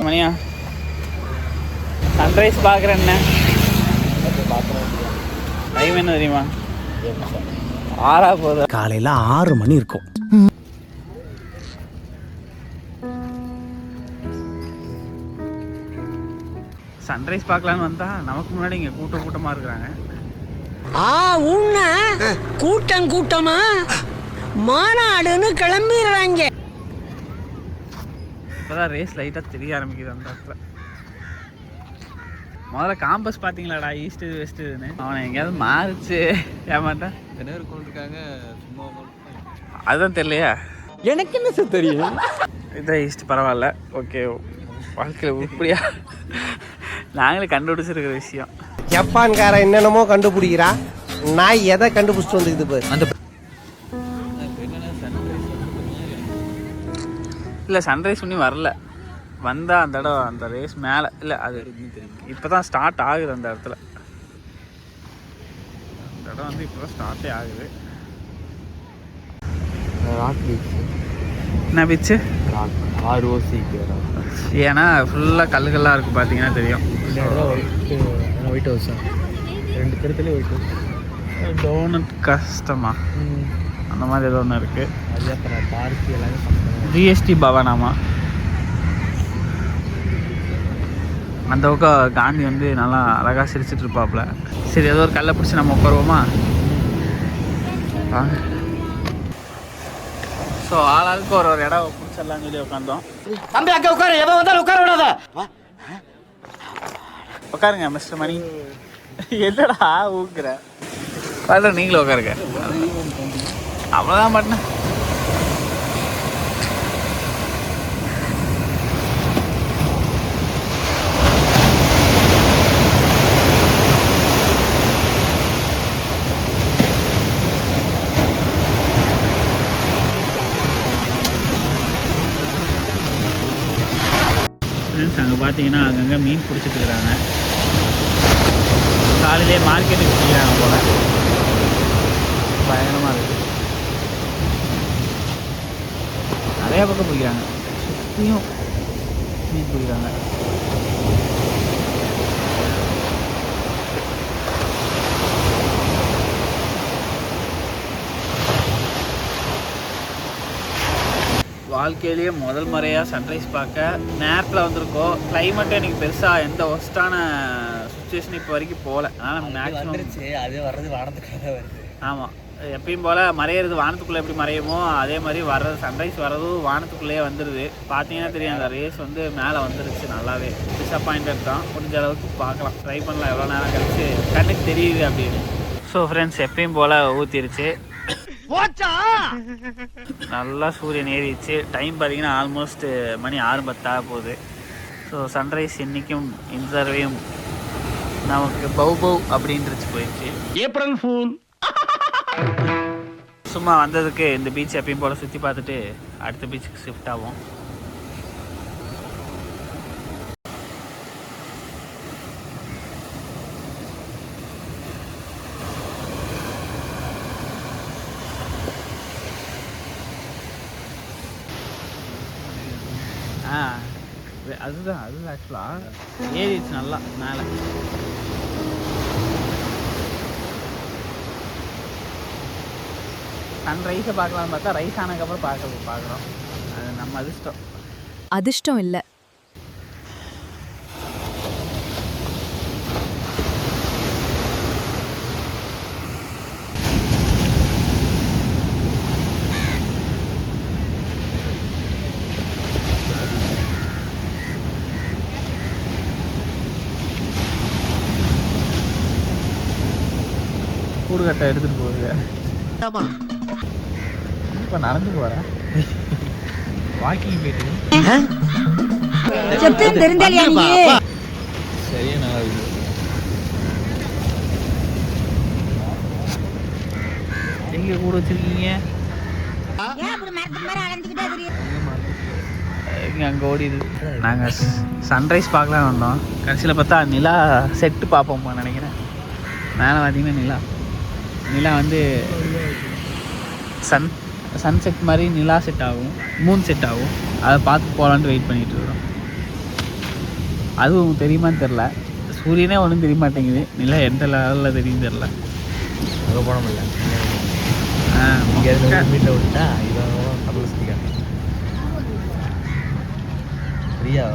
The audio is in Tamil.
மணியா சன்ரைஸ் பார்க்குறேன். டைம் என்ன தெரியுமா? 6 போகுது. காலையில் 6 மணி இருக்கும். சன்ரைஸ் பார்க்கலான்னு வந்தா நமக்கு முன்னாடி இங்கே கூட்டமாக இருக்கிறாங்க. கூட்டம் கூட்டமா மாநாடுன்னு கிளம்பிடுறாங்க. இப்போதான் ரேஸ் லைட்டாக தெரிய ஆரம்பிக்குது அந்த இடத்துல. முதல்ல காம்பஸ் பார்த்தீங்களாடா, ஈஸ்ட்டு வெஸ்ட்டுன்னு. அவனை எங்கேயாவது மாறிச்சு ஏமாட்டான். இருக்காங்க சும்மா அதுதான் தெரியலையா? எனக்கு என்ன சார் தெரியும். இதான் ஈஸ்ட், பரவாயில்ல. ஓகே, வாழ்க்கையில் உருப்படியா நாங்களே கண்டுபிடிச்சிருக்கிற விஷயம். ஜப்பான்கார என்னென்னமோ கண்டுபிடிக்கிறா, நான் எதை கண்டுபிடிச்சிட்டு வந்துக்குது பாரு. அந்த இல்லை சன்ரைஸ் பண்ணி வரல, வந்தால் அந்த இடம் அந்த ரேஸ் மேலே இல்லை, அது இப்போ தான் ஸ்டார்ட் ஆகுது. அந்த இடத்துல அந்த இடம் வந்து இப்போ தான் ஸ்டார்ட்டே ஆகுது. Rock beach. என்ன பீச்சு? ROC. ஏன்னா ஃபுல்லாக கல்லுகள்லாம் இருக்குது, பார்த்தீங்கன்னா தெரியும். ஒயிட் ஹவுஸ் 2 பேருத்துலேயே ஒயிட் ஹவுஸ். டோனட் கஷ்டமா அந்த மாதிரி ஏதோ ஒன்று இருக்குது. அது அப்புறம் பார்க்கு எல்லாமே ஜிஎஸ்டி பவனாமா. அந்த பக்கம் காந்தி வந்து நல்லா அழகாக சிரிச்சிட்டு இருப்பாப்புல. சரி, ஏதோ ஒரு கல்லை பிடிச்சி நம்ம உட்காருவோமா? வாங்க. ஸோ ஆளாளுக்கு ஒரு இடம் பிடிச்சிடலாம்னு சொல்லி உட்காந்தோம். தம்பி அங்கே உட்காரு, எவன் வந்தாலும் உட்கார விடாத. உட்காருங்க மிஸ்டர் மணி. என்னடா ஊக்குற பாரு, நீங்களும் உட்காருங்க. அவ்வளோதான் பண்ணேன். அங்கே பார்த்தீங்கன்னா அங்கங்கே மீன் பிடிச்சிட்டு இருக்கிறாங்க. காலையிலே மார்க்கெட்டுக்கு பிடிக்கிறாங்க போல. பயங்கரமாக இருக்குது. நிறையா பக்கம் பிடிக்கிறாங்க, சுற்றியும் மீன் பிடிக்கிறாங்க. வாழ்க்கையிலேயே முதல் முறையாக சன்ரைஸ் பார்க்க நேரத்தில் வந்திருக்கோம். கிளைமேட்டு எனக்கு பெருசாக எந்த ஒஸ்ட்டான சுச்சுவேஷன் இப்போ வரைக்கும் போகல. அதனால் மேக்ஸிமம் அது வர்றது வானத்துக்குள்ளே வருது. ஆமாம், எப்பயும் போல் மறையிறது வானத்துக்குள்ளே எப்படி மறையுமோ அதே மாதிரி வர்றது, சன்ரைஸ் வர்றதும் வானத்துக்குள்ளேயே வந்துடுது. பார்த்தீங்கன்னா தெரியும், அந்த ரேஸ் வந்து மேலே வந்துருச்சு. நல்லாவே டிசப்பாயிண்டட் தான். முடிஞ்ச அளவுக்கு பார்க்கலாம், ட்ரை பண்ணலாம். எவ்வளோ நேரம் கழிச்சு கண்ணுக்கு தெரியுது அப்படின்னு. ஸோ ஃப்ரெண்ட்ஸ், எப்பயும் போல் ஊற்றிருச்சு. நல்லா சூரியன் ஏறிடுச்சு. டைம் பார்த்தீங்கன்னா ஆல்மோஸ்ட் மணி 6:10 போகுது. ஸோ சன்ரைஸ் இன்றைக்கும் இந்த தடவையும் நமக்கு பௌ அப்படின்ட்டு போயிடுச்சு. April fool. சும்மா வந்ததுக்கு இந்த பீச் எப்பயும் போல் சுற்றி பார்த்துட்டு அடுத்த பீச்சுக்கு ஷிஃப்ட் ஆகும். அதுதான் ஆக்சுவலாக ஏறிடுச்சு நல்லா மேலே. சன்ரைஸை பார்க்கலான்னு பார்த்தா ரைஸ் ஆனதுக்கப்புறம் பார்க்குறோம். அது நம்ம அதிர்ஷ்டம் இல்லை. கூடுகட்டை எடுத்துகிட்டு போகுது. இப்போ நடந்து போகிறேன், வாக்கிங் போயிட்டு. சரியா நல்லா இருக்குது. எங்கே கூட வச்சுருக்கீங்க? இங்கே அங்கே ஓடிது. நாங்கள் சன்ரைஸ் பார்க்கலாம் வந்தோம். கடைசியில் பார்த்தா நிலா செட்டு பார்ப்போம்மா நினைக்கிறேன். மேலே பார்த்தீங்கன்னா நிலா நிலா வந்து சன்செட் மாதிரி நிலா செட் ஆகும், மூன் செட் ஆகும். அதை பார்த்து போகலான்ட்டு வெயிட் பண்ணிகிட்டு இருக்கோம். அதுவும் தெரியுமான்னு தெரில, சூரியனே ஒன்றும் தெரிய மாட்டேங்குது, நிலா எந்த லெவலில் தெரியும் தெரில. அங்கே போன முடியல. இங்கே வீட்டில் விட்டா இவன் கடவுள் சுற்றிக்காங்க ஃப்ரீயா